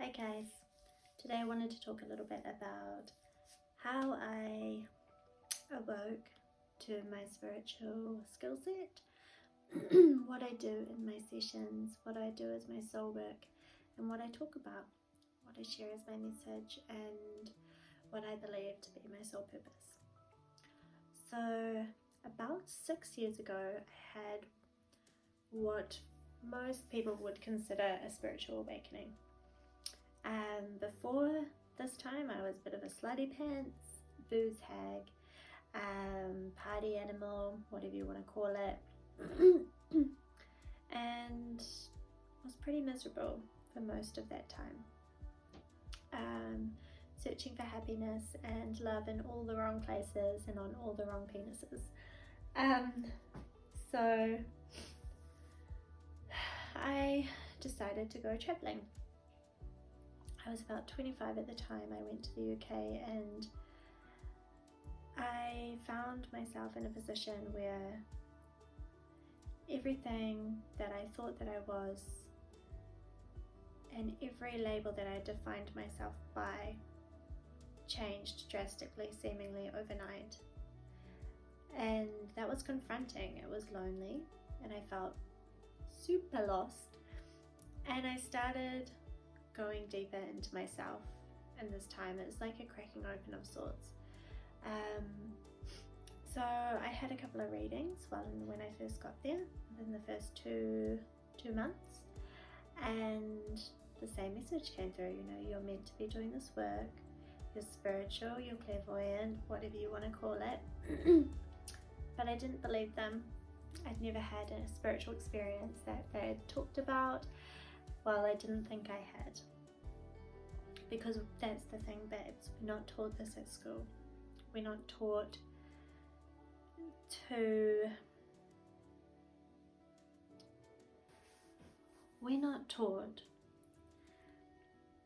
Hi guys, today I wanted to talk a little bit about how I awoke to my spiritual skill set, what I do in my sessions, what I do as my soul work, and what I talk about, what I share as my message, and what I believe to be my soul purpose. So about 6 years ago, I had what most people would consider a spiritual awakening. Before this time, I was a bit of a slutty pants, booze hag, party animal, whatever you want to call it, and was pretty miserable for most of that time. Searching for happiness and love in all the wrong places and on all the wrong penises. So I decided to go traveling. I was about 25 at the time. I went to the UK and I found myself in a position where everything that I thought that I was and every label that I defined myself by changed drastically, seemingly overnight. And that was confronting. It was lonely and I felt super lost. And I started going deeper into myself, and this time it was like a cracking open of sorts. So I had a couple of readings when I first got there, within the first two months, and the same message came through. You're meant to be doing this work, you're spiritual, you're clairvoyant, whatever you want to call it. But I didn't believe them. I'd never had a spiritual experience that they had talked about. Well, I didn't think I had, because that's the thing, babes. We're not taught this at school. We're not taught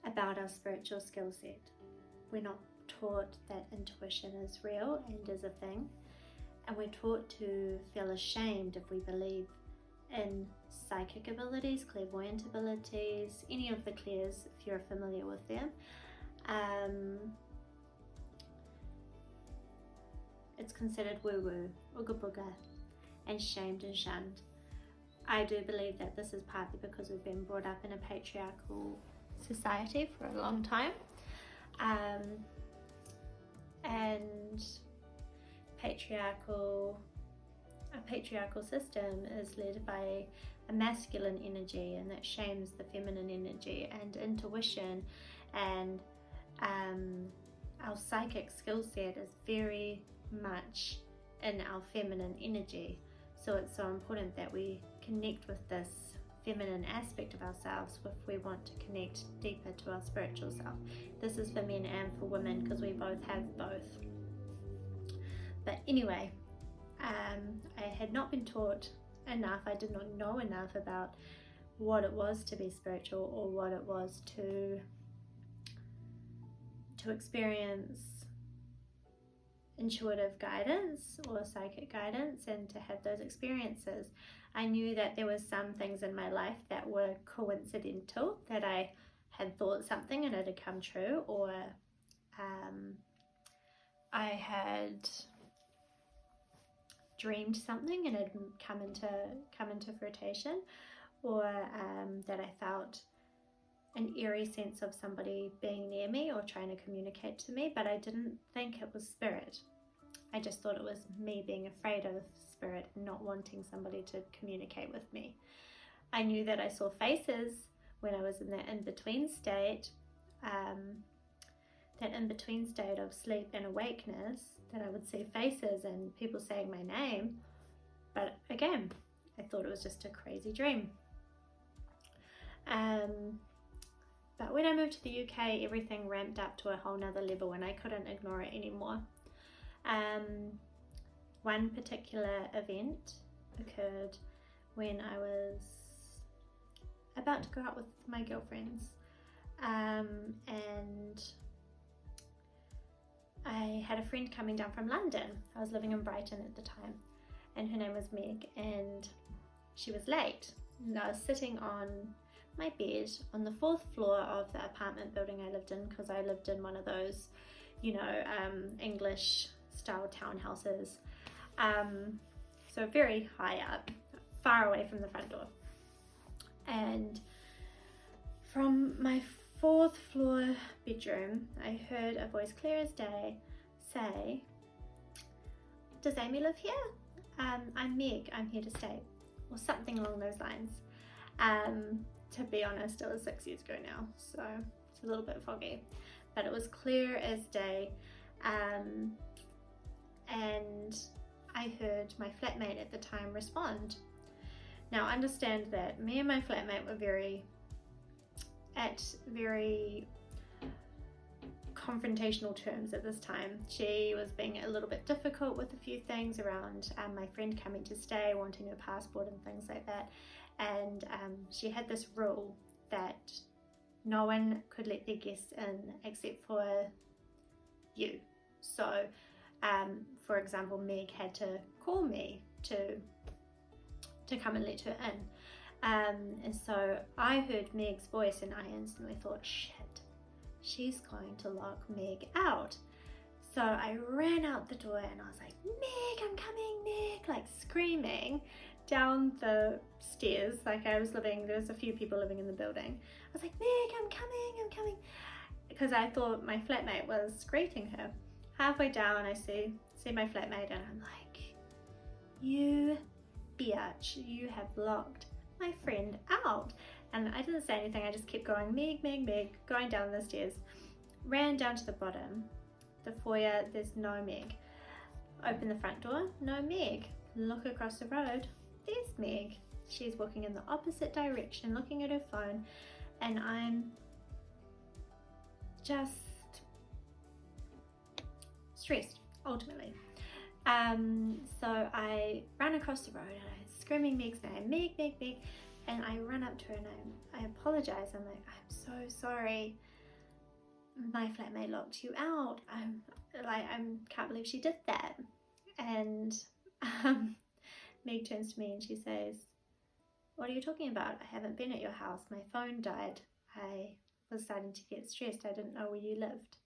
about our spiritual skill set. We're not taught that intuition is real and is a thing, and we're taught to feel ashamed if we believe in psychic abilities, clairvoyant abilities, any of the clairs, if you're familiar with them. It's considered woo-woo, ooga-booga, and shamed and shunned. I do believe that this is partly because we've been brought up in a patriarchal society for a long time, and a patriarchal system is led by a masculine energy, and that shames the feminine energy and intuition, and our psychic skill set is very much in our feminine energy. So it's so important that we connect with this feminine aspect of ourselves if we want to connect deeper to our spiritual self. This is for men and for women, because we both have both. But anyway, I had not been taught enough. I did not know enough about what it was to be spiritual, or what it was to experience intuitive guidance or psychic guidance, and to have those experiences. I knew that there were some things in my life that were coincidental, that I had thought something and it had come true, or I had dreamed something and it had come into fruition, or that I felt an eerie sense of somebody being near me or trying to communicate to me, but I didn't think it was spirit. I just thought it was me being afraid of spirit and not wanting somebody to communicate with me. I knew that I saw faces when I was in that in-between state, of sleep and awakeness, that I would see faces and people saying my name, but again, I thought it was just a crazy dream. But when I moved to the UK, everything ramped up to a whole nother level and I couldn't ignore it anymore. One particular event occurred when I was about to go out with my girlfriends, and I had a friend coming down from London. I was living in Brighton at the time, and her name was Meg, and she was late. And I was sitting on my bed on the 4th floor of the apartment building I lived in, because I lived in one of those, you know, English style townhouses. So very high up, far away from the front door. And from my 4th floor bedroom, I heard a voice clear as day say, "Does Amy live here? I'm Meg, I'm here to stay," or something along those lines. To be honest, it was 6 years ago now, so it's a little bit foggy, but it was clear as day. And I heard my flatmate at the time respond. Now understand that me and my flatmate were very confrontational terms at this time. She was being a little bit difficult with a few things around my friend coming to stay, wanting her passport and things like that. And she had this rule that no one could let their guests in except for you. So for example, Meg had to call me to come and let her in. And so I heard Meg's voice and I instantly thought, shit, she's going to lock Meg out. So I ran out the door and I was like, Meg, I'm coming, Meg, like screaming down the stairs. Like there's a few people living in the building. I was like, Meg, I'm coming. Because I thought my flatmate was greeting her. Halfway down, I see my flatmate and I'm like, you bitch, you have locked my friend out. And I didn't say anything, I just kept going, Meg, going down the stairs. Ran down to the bottom, the foyer, there's no Meg. Open the front door, no Meg. Look across the road, there's Meg. She's walking in the opposite direction, looking at her phone, and I'm just stressed, ultimately. So I ran across the road and I'm screaming Meg's name, Meg, and I run up to her and I apologize. I'm like, I'm so sorry. My flatmate locked you out. I can't believe she did that. And Meg turns to me and she says, what are you talking about? I haven't been at your house. My phone died. I was starting to get stressed. I didn't know where you lived.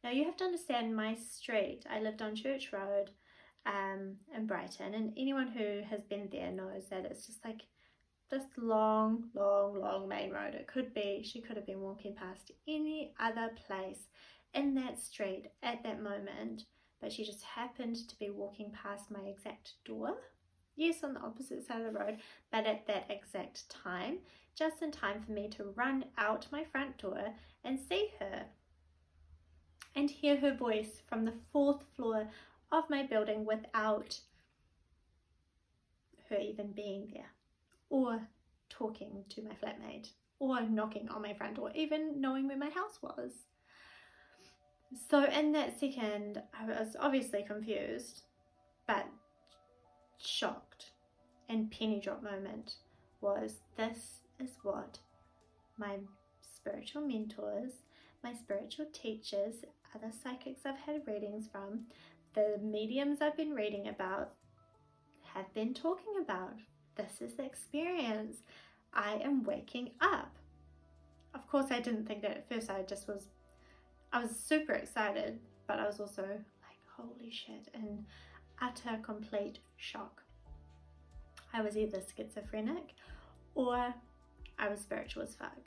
Now you have to understand my street. I lived on Church Road in Brighton, and anyone who has been there knows that it's just like this long main road. She could have been walking past any other place in that street at that moment, but she just happened to be walking past my exact door. Yes, on the opposite side of the road, but at that exact time, just in time for me to run out my front door and see her and hear her voice from the 4th floor of my building without her even being there, or talking to my flatmate, or knocking on my front door, even knowing where my house was. So in that second, I was obviously confused, but shocked. And penny drop moment was, this is what my spiritual mentors, my spiritual teachers, other psychics I've had readings from, the mediums I've been reading about, have been talking about. This is the experience. I am waking up. Of course, I didn't think that at first. I was super excited, but I was also like, holy shit, in utter complete shock. I was either schizophrenic or I was spiritual as fuck.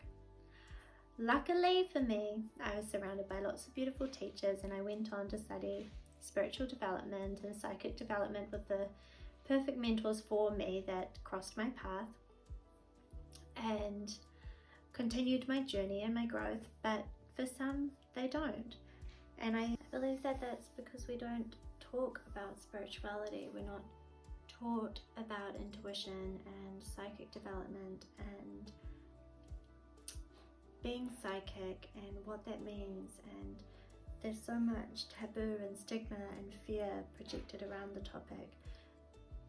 Luckily for me, I was surrounded by lots of beautiful teachers, and I went on to study spiritual development and psychic development with the perfect mentors for me that crossed my path and continued my journey and my growth, but for some they don't. And I believe that that's because we don't talk about spirituality. We're not taught about intuition and psychic development and being psychic and what that means, and there's so much taboo and stigma and fear projected around the topic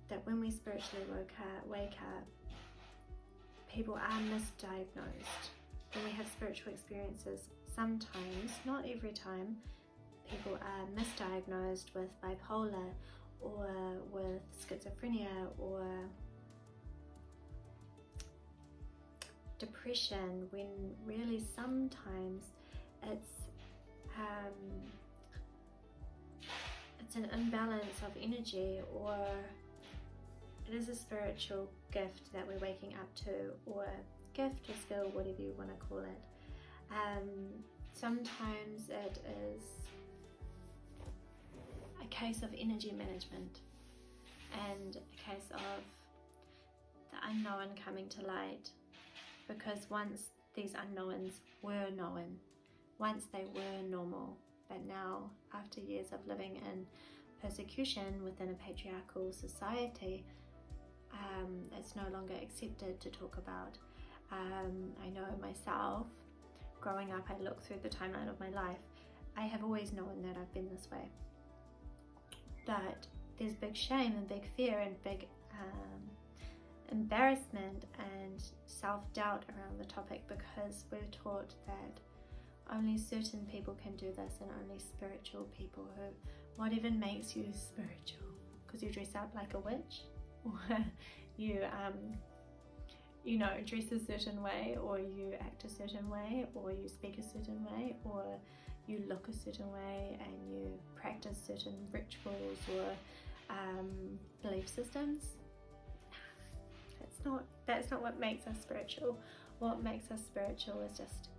that when we spiritually wake up, people are misdiagnosed. When we have spiritual experiences, sometimes, not every time, people are misdiagnosed with bipolar or with schizophrenia or depression, when really sometimes it's an imbalance of energy, or it is a spiritual gift that we're waking up to, or gift or skill, whatever you want to call it. Sometimes it is a case of energy management and a case of the unknown coming to light, because once these unknowns were known, once they were normal, but now after years of living in persecution within a patriarchal society, it's no longer accepted to talk about. I know myself, growing up, I look through the timeline of my life, I have always known that I've been this way. But there's big shame and big fear and big embarrassment and self-doubt around the topic, because we're taught that only certain people can do this, and only spiritual people who, what even makes you spiritual? Because you dress up like a witch, or you dress a certain way, or you act a certain way, or you speak a certain way, or you look a certain way, and you practice certain rituals or belief systems. That's not what makes us spiritual. What makes us spiritual is just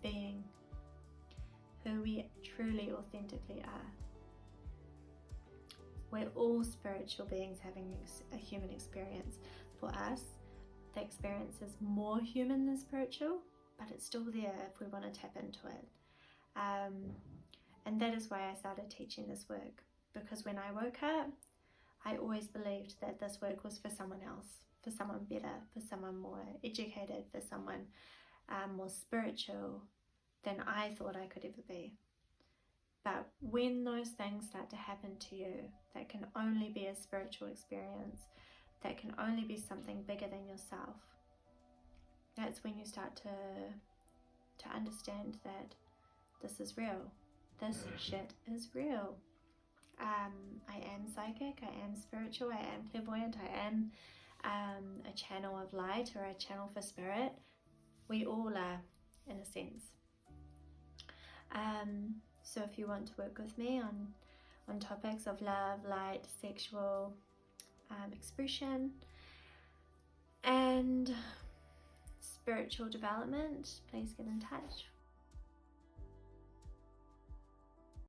being who we truly, authentically are. We're all spiritual beings having a human experience. For us, the experience is more human than spiritual, but it's still there if we want to tap into it. And that is why I started teaching this work, because when I woke up, I always believed that this work was for someone else, for someone better, for someone more educated, for someone more spiritual than I thought I could ever be. But when those things start to happen to you, that can only be a spiritual experience, that can only be something bigger than yourself, that's when you start to understand that this is real. This shit is real. I am psychic, I am spiritual, I am clairvoyant, I am a channel of light, or a channel for spirit. We all are, in a sense. So if you want to work with me on topics of love, light, sexual expression, and spiritual development, please get in touch.